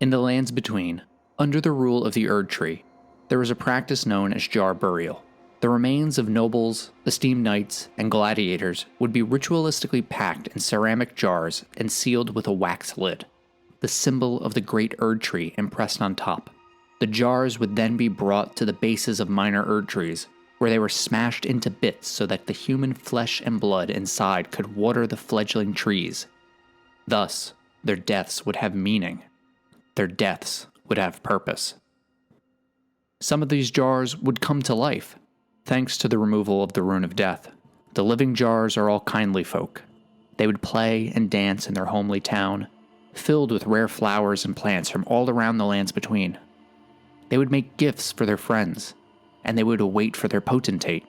In the lands between, under the rule of the Erdtree, there was a practice known as jar burial. The remains of nobles, esteemed knights, and gladiators would be ritualistically packed in ceramic jars and sealed with a wax lid, the symbol of the great Erdtree impressed on top. The jars would then be brought to the bases of minor Erdtrees, where they were smashed into bits so that the human flesh and blood inside could water the fledgling trees. Thus, their deaths would have meaning. Their deaths would have purpose. Some of these jars would come to life, thanks to the removal of the rune of death. The living jars are all kindly folk. They would play and dance in their homely town, filled with rare flowers and plants from all around the lands between. They would make gifts for their friends, and they would await for their potentate,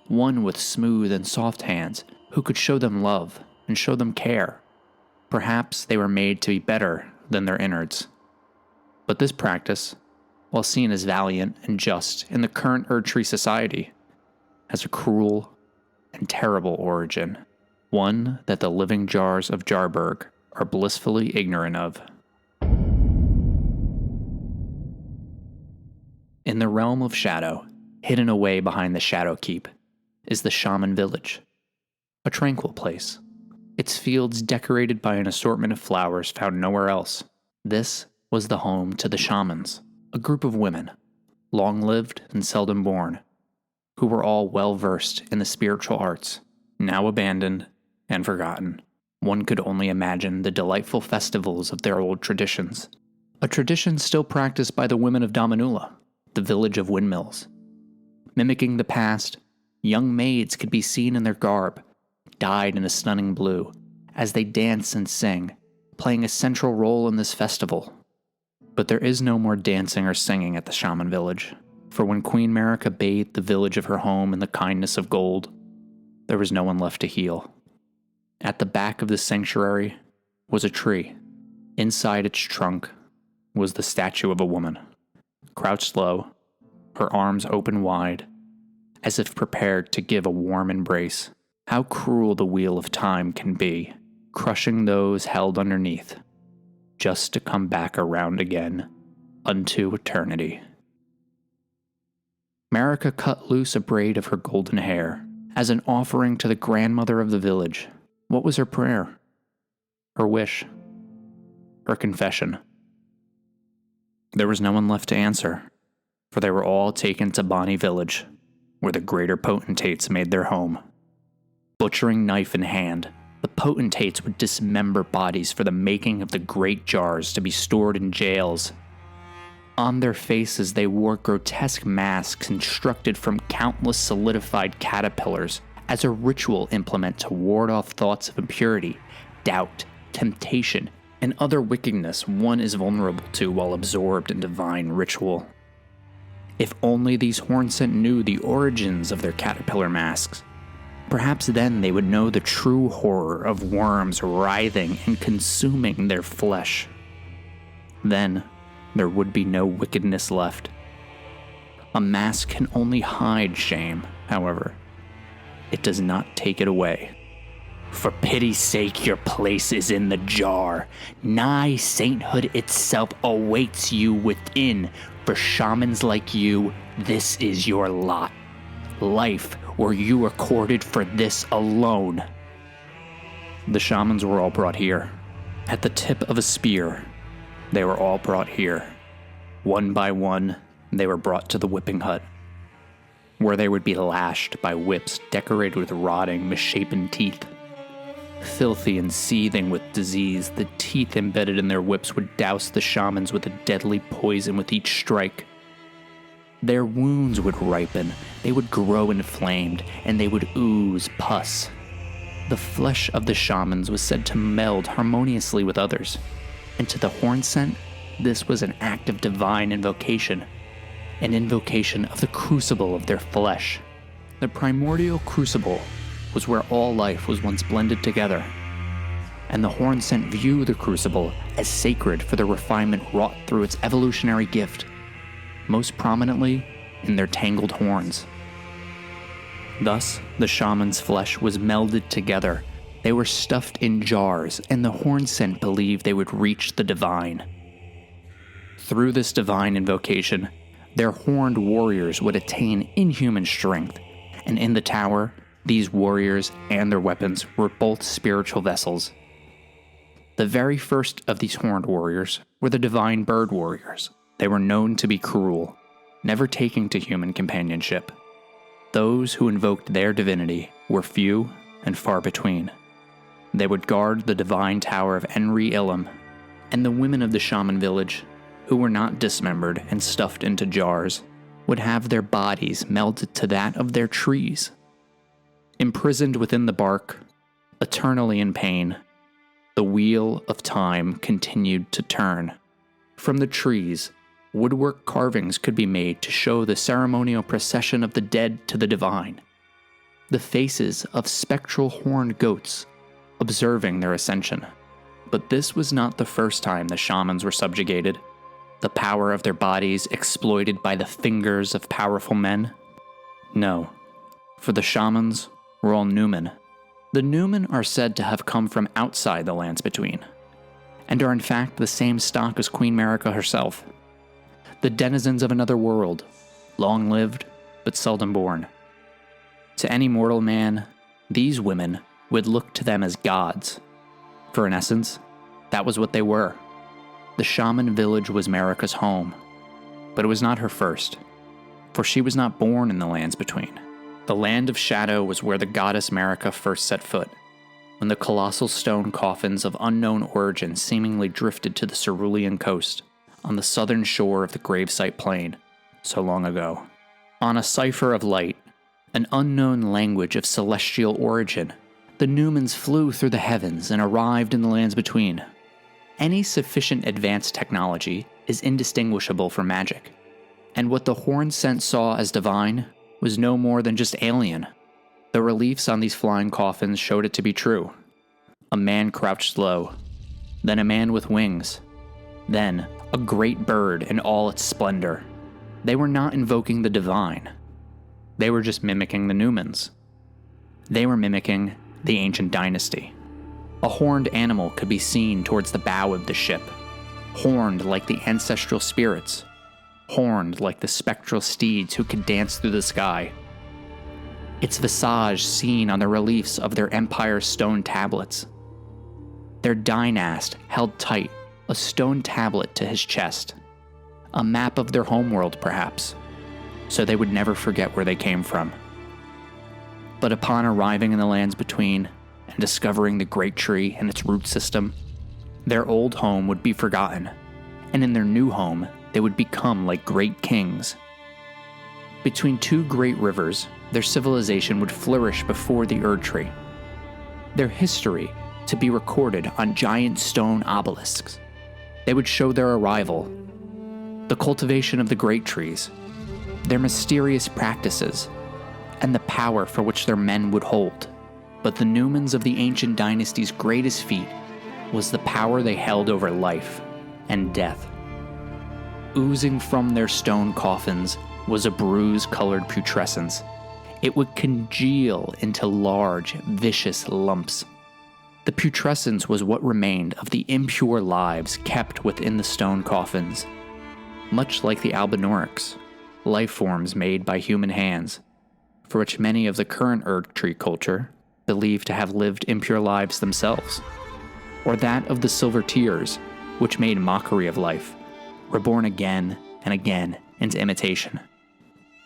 one with smooth and soft hands who could show them love and show them care. Perhaps they were made to be better than their innards. But this practice, while seen as valiant and just in the current Erdtree society, has a cruel and terrible origin, one that the living jars of Jarburg are blissfully ignorant of. In the realm of shadow, hidden away behind the Shadow Keep, is the Shaman Village, a tranquil place, its fields decorated by an assortment of flowers found nowhere else. This was the home to the shamans, a group of women, long-lived and seldom born, who were all well-versed in the spiritual arts, now abandoned and forgotten. One could only imagine the delightful festivals of their old traditions, a tradition still practiced by the women of Dominula, the village of windmills. Mimicking the past, young maids could be seen in their garb, dyed in a stunning blue, as they dance and sing, playing a central role in this festival. But there is no more dancing or singing at the Shaman Village, for when Queen Marika bathed the village of her home in the kindness of gold, there was no one left to heal. At the back of the sanctuary was a tree. Inside its trunk was the statue of a woman, crouched low, her arms open wide, as if prepared to give a warm embrace. How cruel the wheel of time can be, crushing those held underneath, just to come back around again unto eternity. Marika cut loose a braid of her golden hair as an offering to the grandmother of the village. What was her prayer? Her wish? Her confession? There was no one left to answer, for they were all taken to Bonny Village, where the greater potentates made their home. Butchering knife in hand, the potentates would dismember bodies for the making of the great jars to be stored in jails. On their faces they wore grotesque masks constructed from countless solidified caterpillars as a ritual implement to ward off thoughts of impurity, doubt, temptation, and other wickedness one is vulnerable to while absorbed in divine ritual. If only these Hornsent knew the origins of their caterpillar masks, perhaps then they would know the true horror of worms writhing and consuming their flesh. Then there would be no wickedness left. A mask can only hide shame, however. It does not take it away. For pity's sake, your place is in the jar. Nigh sainthood itself awaits you within. For shamans like you, this is your lot. Life were you recorded for this alone. The shamans were all brought here. At the tip of a spear, they were all brought here. One by one, they were brought to the whipping hut, where they would be lashed by whips decorated with rotting, misshapen teeth. Filthy and seething with disease, the teeth embedded in their whips would douse the shamans with a deadly poison with each strike. Their wounds would ripen, they would grow inflamed, and they would ooze pus. The flesh of the shamans was said to meld harmoniously with others, and to the Hornsent, this was an act of divine invocation, an invocation of the crucible of their flesh. The primordial crucible was where all life was once blended together, and the Hornsent view the crucible as sacred for the refinement wrought through its evolutionary gift, most prominently in their tangled horns. Thus, the shaman's flesh was melded together. They were stuffed in jars, and the Hornsent believed they would reach the divine. Through this divine invocation, their horned warriors would attain inhuman strength, and in the tower, these warriors and their weapons were both spiritual vessels. The very first of these horned warriors were the divine bird warriors. They were known to be cruel, never taking to human companionship. Those who invoked their divinity were few and far between. They would guard the divine tower of Erdtree Ilum, and the women of the Shaman Village, who were not dismembered and stuffed into jars, would have their bodies melted to that of their trees. Imprisoned within the bark, eternally in pain, the wheel of time continued to turn. From the trees, woodwork carvings could be made to show the ceremonial procession of the dead to the divine. The faces of spectral horned goats observing their ascension. But this was not the first time the shamans were subjugated, the power of their bodies exploited by the fingers of powerful men. No, for the shamans were all Numen. The Numen are said to have come from outside the lands between, and are in fact the same stock as Queen Marika herself. The denizens of another world, long-lived but seldom born. To any mortal man, these women would look to them as gods. For in essence, that was what they were. The Shaman Village was Marika's home, but it was not her first, for she was not born in the lands between. The land of shadow was where the goddess Marika first set foot, when the colossal stone coffins of unknown origin seemingly drifted to the Cerulean coast, on the southern shore of the gravesite plain, so long ago. On a cipher of light, an unknown language of celestial origin, the Numens flew through the heavens and arrived in the lands between. Any sufficient advanced technology is indistinguishable from magic, and what the horn scent saw as divine was no more than just alien. The reliefs on these flying coffins showed it to be true. A man crouched low, then a man with wings, then a great bird in all its splendor. They were not invoking the divine. They were just mimicking the Numens. They were mimicking the ancient dynasty. A horned animal could be seen towards the bow of the ship, horned like the ancestral spirits, horned like the spectral steeds who could dance through the sky. Its visage seen on the reliefs of their empire's stone tablets. Their dynast held tight a stone tablet to his chest, a map of their homeworld perhaps, so they would never forget where they came from. But upon arriving in the lands between and discovering the great tree and its root system, their old home would be forgotten, and in their new home they would become like great kings. Between two great rivers, their civilization would flourish before the Erdtree, their history to be recorded on giant stone obelisks. They would show their arrival, the cultivation of the great trees, their mysterious practices, and the power for which their men would hold. But the Numens of the ancient dynasty's greatest feat was the power they held over life and death. Oozing from their stone coffins was a bruise-colored putrescence. It would congeal into large, vicious lumps. The putrescence was what remained of the impure lives kept within the stone coffins. Much like the albinorics, life forms made by human hands, for which many of the current Erdtree culture believe to have lived impure lives themselves, or that of the silver tears, which made mockery of life, reborn again and again into imitation.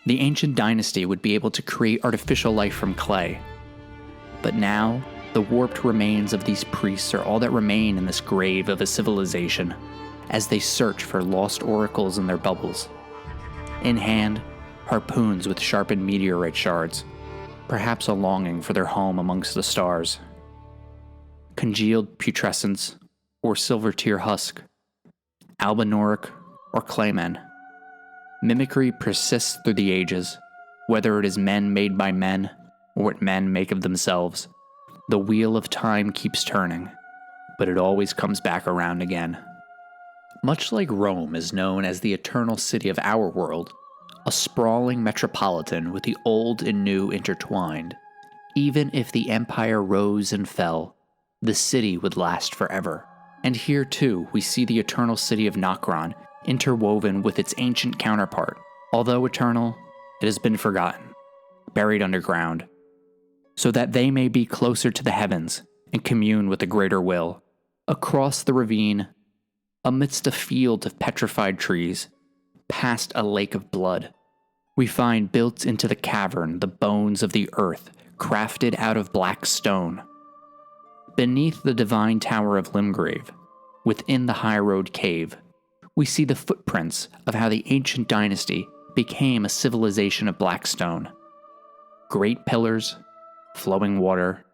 The ancient dynasty would be able to create artificial life from clay, but now the warped remains of these priests are all that remain in this grave of a civilization as they search for lost oracles in their bubbles. In hand, harpoons with sharpened meteorite shards, perhaps a longing for their home amongst the stars. Congealed putrescence or silver tear husk, albinoric or claymen. Mimicry persists through the ages, whether it is men made by men or what men make of themselves. The wheel of time keeps turning, but it always comes back around again. Much like Rome is known as the eternal city of our world, a sprawling metropolitan with the old and new intertwined, even if the empire rose and fell, the city would last forever. And here too, we see the eternal city of Nokron interwoven with its ancient counterpart. Although eternal, it has been forgotten, buried underground, so that they may be closer to the heavens and commune with the greater will. Across the ravine, amidst a field of petrified trees, past a lake of blood, we find built into the cavern the bones of the earth crafted out of black stone. Beneath the divine tower of Limgrave, within the High Road Cave, we see the footprints of how the ancient dynasty became a civilization of black stone. Great pillars, flowing water,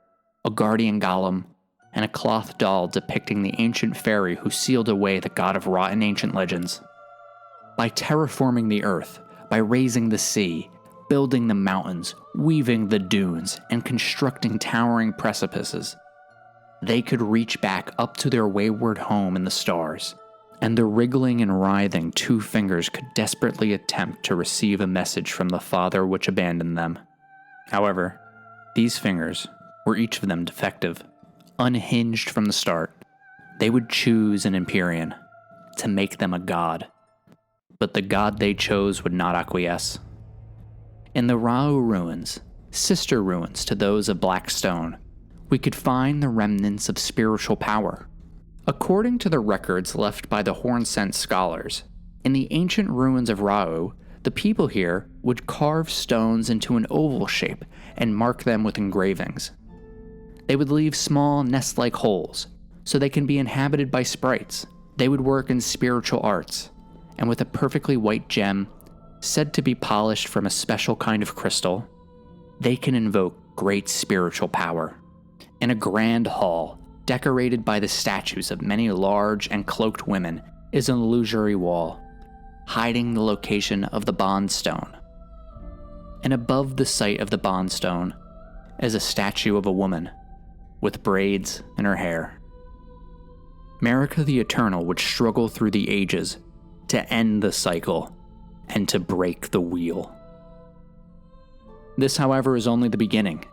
a guardian golem, and a cloth doll depicting the ancient fairy who sealed away the god of rot in ancient legends. By terraforming the earth, by raising the sea, building the mountains, weaving the dunes, and constructing towering precipices, they could reach back up to their wayward home in the stars, and the wriggling and writhing two fingers could desperately attempt to receive a message from the Father which abandoned them. However, these fingers were each of them defective, unhinged from the start. They would choose an Empyrean to make them a god, but the god they chose would not acquiesce. In the Ra'u ruins, sister ruins to those of Black Stone, we could find the remnants of spiritual power. According to the records left by the Horn-Sent scholars, in the ancient ruins of Ra'u, the people here would carve stones into an oval shape and mark them with engravings. They would leave small nest-like holes so they can be inhabited by sprites. They would work in spiritual arts, and with a perfectly white gem, said to be polished from a special kind of crystal, they can invoke great spiritual power. In a grand hall, decorated by the statues of many large and cloaked women, is an illusory wall, hiding the location of the Bond Stone. And above the site of the Bond Stone is a statue of a woman with braids in her hair. Marika the Eternal would struggle through the ages to end the cycle and to break the wheel. This, however, is only the beginning,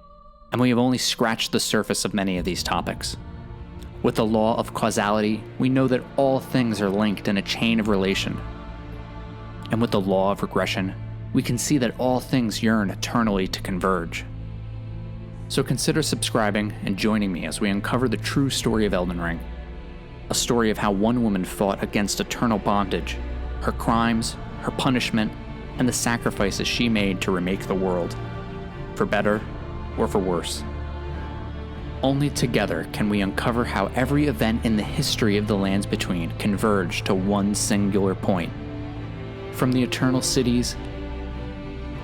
and we have only scratched the surface of many of these topics. With the law of causality, we know that all things are linked in a chain of relation. And with the law of regression, we can see that all things yearn eternally to converge. So consider subscribing and joining me as we uncover the true story of Elden Ring. A story of how one woman fought against eternal bondage, her crimes, her punishment, and the sacrifices she made to remake the world, for better or for worse. Only together can we uncover how every event in the history of the lands between converged to one singular point. From the eternal cities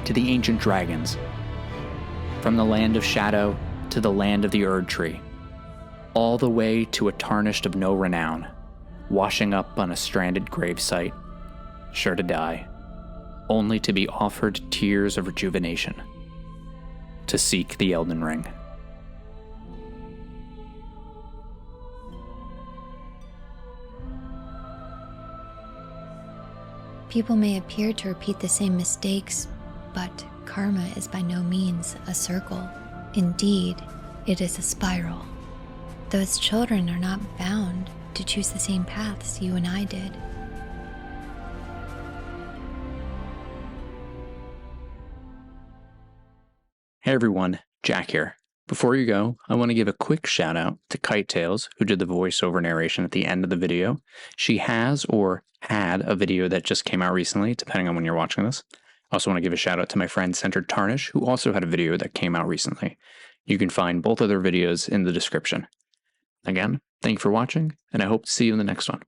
to the ancient dragons, from the land of shadow to the land of the Erdtree, all the way to a tarnished of no renown, washing up on a stranded gravesite, sure to die, only to be offered tears of rejuvenation, to seek the Elden Ring. People may appear to repeat the same mistakes, but karma is by no means a circle. Indeed, it is a spiral. Those children are not bound to choose the same paths you and I did. Hey everyone, Jack here. Before you go, I want to give a quick shout out to Kite Tales, who did the voiceover narration at the end of the video. She has or had a video that just came out recently, depending on when you're watching this. I also want to give a shout out to my friend Centered Tarnish, who also had a video that came out recently. You can find both of their videos in the description. Again, thank you for watching, and I hope to see you in the next one.